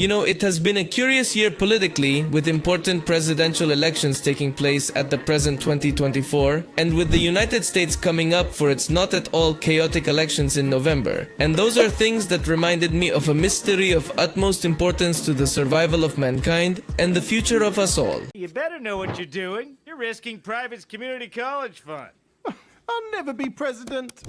You know, it has been a curious year politically, with important presidential elections taking place at the present 2024, and with the United States coming up for its not at all chaotic elections in November. And those are things that reminded me of a mystery of utmost importance to the survival of mankind and the future of us all. You better know what you're doing. You're risking Private's community college fund. I'll never be president.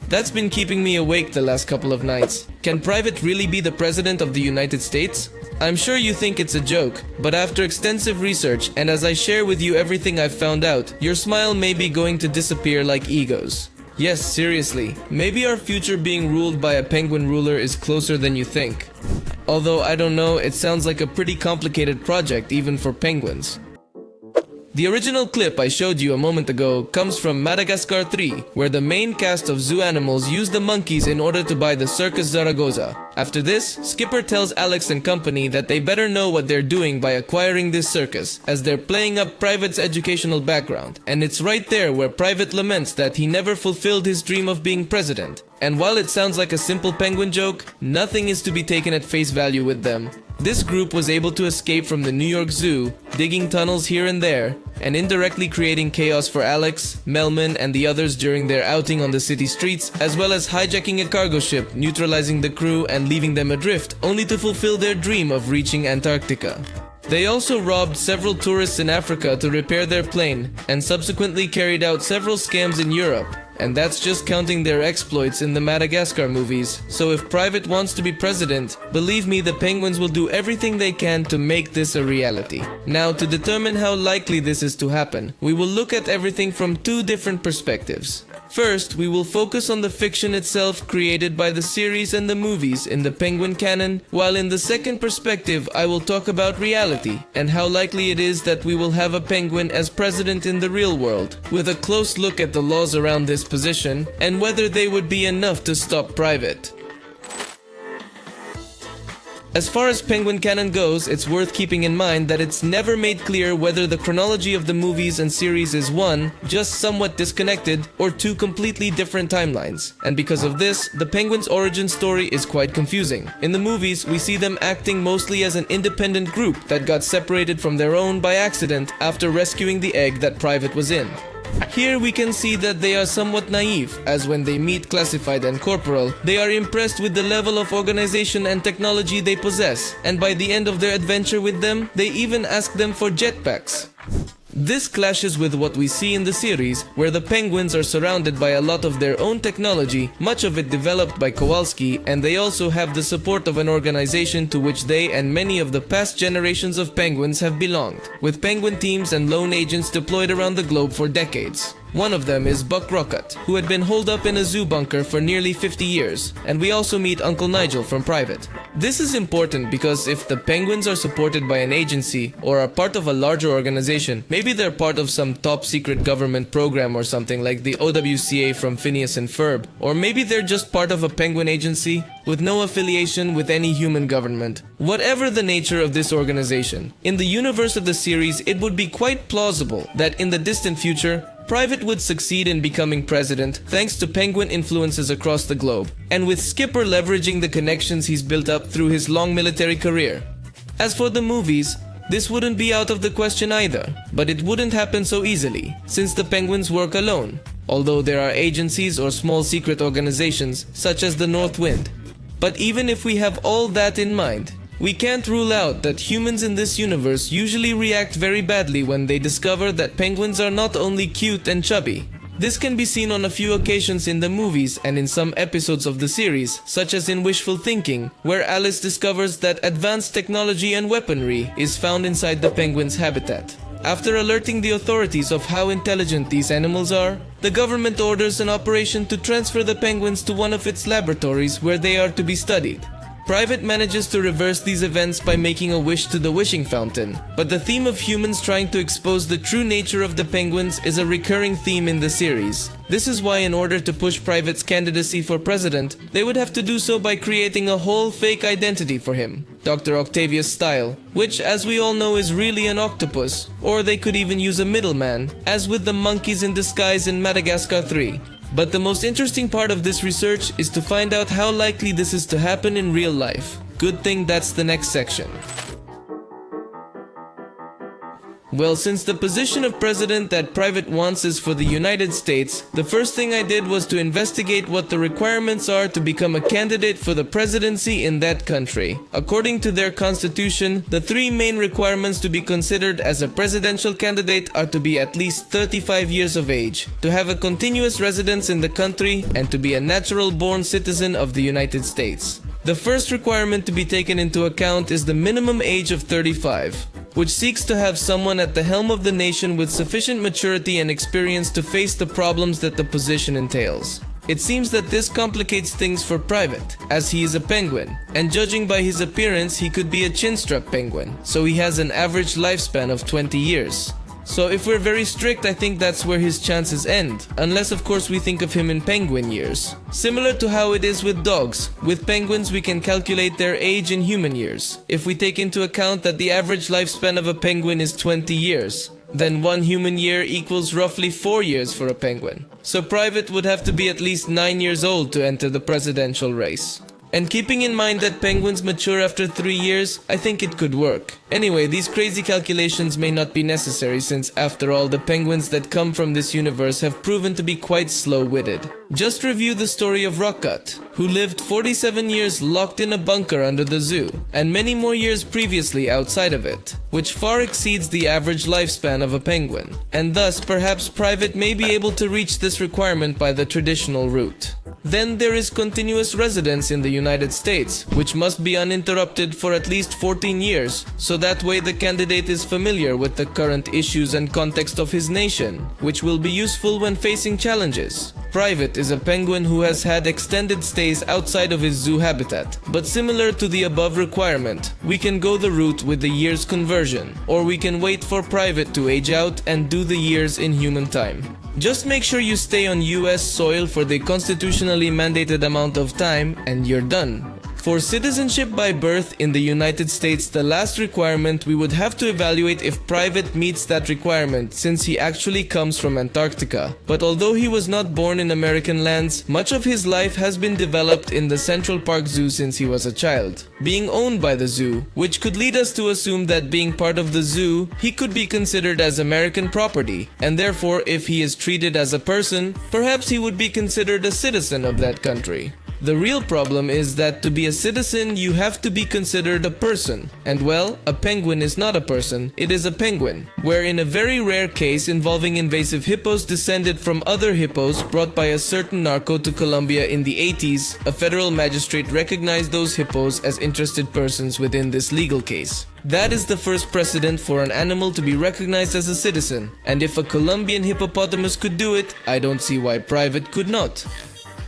That's been keeping me awake the last couple of nights. Can Private really be the President of the United States? I'm sure you think it's a joke, but after extensive research and as I share with you everything I've found out, your smile may be going to disappear like egos. Yes, seriously, maybe our future being ruled by a penguin ruler is closer than you think. Although I don't know, it sounds like a pretty complicated project even for penguins. The original clip I showed you a moment ago comes from Madagascar 3, where the main cast of zoo animals use the monkeys in order to buy the Circus Zaragoza. After this, Skipper tells Alex and company that they better know what they're doing by acquiring this circus, as they're playing up Private's educational background. And it's right there where Private laments that he never fulfilled his dream of being president. And while it sounds like a simple penguin joke, nothing is to be taken at face value with them. This group was able to escape from the New York Zoo, digging tunnels here and there, and indirectly creating chaos for Alex, Melman, and the others during their outing on the city streets, as well as hijacking a cargo ship, neutralizing the crew, and leaving them adrift, only to fulfill their dream of reaching Antarctica. They also robbed several tourists in Africa to repair their plane, and subsequently carried out several scams in Europe. And that's just counting their exploits in the Madagascar movies. So if Private wants to be president, believe me, the penguins will do everything they can to make this a reality. Now, to determine how likely this is to happen, we will look at everything from two different perspectives. First, we will focus on the fiction itself created by the series and the movies in the penguin canon, while in the second perspective I will talk about reality and how likely it is that we will have a penguin as president in the real world, with a close look at the laws around this position and whether they would be enough to stop Private. As far as penguin canon goes, it's worth keeping in mind that it's never made clear whether the chronology of the movies and series is one, just somewhat disconnected, or two completely different timelines. And because of this, the penguins' origin story is quite confusing. In the movies, we see them acting mostly as an independent group that got separated from their own by accident after rescuing the egg that Private was in. Here we can see that they are somewhat naive, as when they meet Classified and Corporal, they are impressed with the level of organization and technology they possess, and by the end of their adventure with them, they even ask them for jetpacks. This clashes with what we see in the series, where the penguins are surrounded by a lot of their own technology, much of it developed by Kowalski, and they also have the support of an organization to which they and many of the past generations of penguins have belonged, with penguin teams and lone agents deployed around the globe for decades. One of them is Buck Rocket, who had been holed up in a zoo bunker for nearly 50 years, and we also meet Uncle Nigel from Private. This is important because if the penguins are supported by an agency or are part of a larger organization, maybe they're part of some top secret government program or something like the OWCA from Phineas and Ferb, or maybe they're just part of a penguin agency with no affiliation with any human government. Whatever the nature of this organization, in the universe of the series, it would be quite plausible that in the distant future, Private would succeed in becoming president thanks to penguin influences across the globe, and with Skipper leveraging the connections he's built up through his long military career. As for the movies, this wouldn't be out of the question either, but it wouldn't happen so easily, since the penguins work alone, although there are agencies or small secret organizations such as the North Wind. But even if we have all that in mind, we can't rule out that humans in this universe usually react very badly when they discover that penguins are not only cute and chubby. This can be seen on a few occasions in the movies and in some episodes of the series, such as in Wishful Thinking, where Alice discovers that advanced technology and weaponry is found inside the penguin's habitat. After alerting the authorities of how intelligent these animals are, the government orders an operation to transfer the penguins to one of its laboratories where they are to be studied. Private manages to reverse these events by making a wish to the wishing fountain, but the theme of humans trying to expose the true nature of the penguins is a recurring theme in the series. This is why in order to push Private's candidacy for president, they would have to do so by creating a whole fake identity for him, Dr. Octavius style, which as we all know is really an octopus, or they could even use a middleman, as with the monkeys in disguise in Madagascar 3. But the most interesting part of this research is to find out how likely this is to happen in real life. Good thing that's the next section. Well, since the position of president that Private wants is for the United States, the first thing I did was to investigate what the requirements are to become a candidate for the presidency in that country. According to their constitution, the three main requirements to be considered as a presidential candidate are to be at least 35 years of age, to have a continuous residence in the country, and to be a natural-born citizen of the United States. The first requirement to be taken into account is the minimum age of 35, which seeks to have someone at the helm of the nation with sufficient maturity and experience to face the problems that the position entails. It seems that this complicates things for Private, as he is a penguin, and judging by his appearance he could be a chinstrap penguin, so he has an average lifespan of 20 years. So if we're very strict, I think that's where his chances end, unless of course we think of him in penguin years. Similar to how it is with dogs, with penguins we can calculate their age in human years. If we take into account that the average lifespan of a penguin is 20 years, then 1 human year equals roughly 4 years for a penguin. So Private would have to be at least 9 years old to enter the presidential race. And keeping in mind that penguins mature after 3 years, I think it could work. Anyway, these crazy calculations may not be necessary since after all the penguins that come from this universe have proven to be quite slow-witted. Just review the story of Rockcut, who lived 47 years locked in a bunker under the zoo, and many more years previously outside of it, which far exceeds the average lifespan of a penguin. And thus, perhaps Private may be able to reach this requirement by the traditional route. Then there is continuous residence in the United States, which must be uninterrupted for at least 14 years, so that way the candidate is familiar with the current issues and context of his nation, which will be useful when facing challenges. Private is a penguin who has had extended stays outside of his zoo habitat, but similar to the above requirement, we can go the route with the years conversion, or we can wait for Private to age out and do the years in human time. Just make sure you stay on US soil for the constitutionally mandated amount of time and you're done. For citizenship by birth in the United States, the last requirement, we would have to evaluate if Private meets that requirement since he actually comes from Antarctica. But although he was not born in American lands, much of his life has been developed in the Central Park Zoo since he was a child, being owned by the zoo, which could lead us to assume that being part of the zoo, he could be considered as American property, and therefore if he is treated as a person, perhaps he would be considered a citizen of that country. The real problem is that to be a citizen, you have to be considered a person. And well, a penguin is not a person, it is a penguin. Where in a very rare case involving invasive hippos descended from other hippos brought by a certain narco to Colombia in the 80s, a federal magistrate recognized those hippos as interested persons within this legal case. That is the first precedent for an animal to be recognized as a citizen. And if a Colombian hippopotamus could do it, I don't see why Private could not.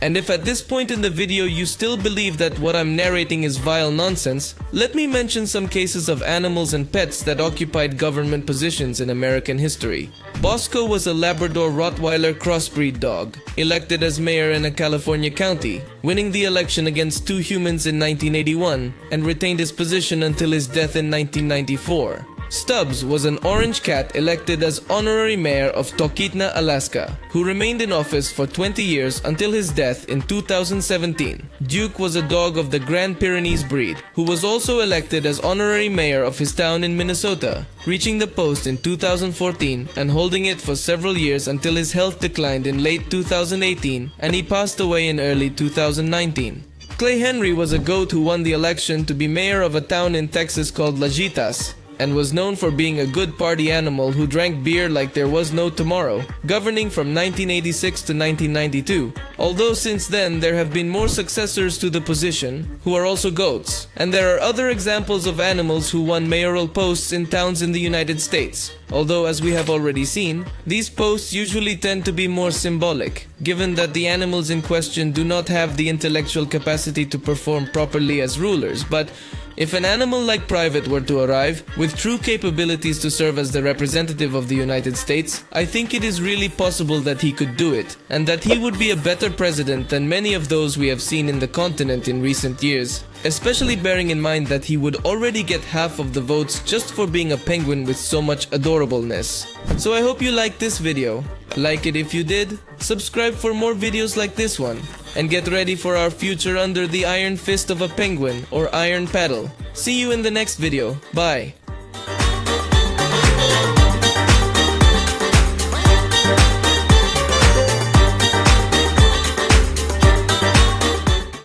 And if at this point in the video you still believe that what I'm narrating is vile nonsense, let me mention some cases of animals and pets that occupied government positions in American history. Bosco was a Labrador Rottweiler crossbreed dog, elected as mayor in a California county, winning the election against 2 humans in 1981 and retained his position until his death in 1994. Stubbs was an orange cat elected as honorary mayor of Talkeetna, Alaska, who remained in office for 20 years until his death in 2017. Duke was a dog of the Grand Pyrenees breed, who was also elected as honorary mayor of his town in Minnesota, reaching the post in 2014 and holding it for several years until his health declined in late 2018 and he passed away in early 2019. Clay Henry was a goat who won the election to be mayor of a town in Texas called Lajitas, and was known for being a good party animal who drank beer like there was no tomorrow, governing from 1986 to 1992, although since then there have been more successors to the position, who are also goats. And there are other examples of animals who won mayoral posts in towns in the United States, although as we have already seen, these posts usually tend to be more symbolic, given that the animals in question do not have the intellectual capacity to perform properly as rulers. But if an animal like Private were to arrive, with true capabilities to serve as the representative of the United States, I think it is really possible that he could do it, and that he would be a better president than many of those we have seen in the continent in recent years, especially bearing in mind that he would already get half of the votes just for being a penguin with so much adorableness. So I hope you liked this video. Like it if you did, subscribe for more videos like this one, and get ready for our future under the iron fist of a penguin or iron paddle. See you in the next video. Bye.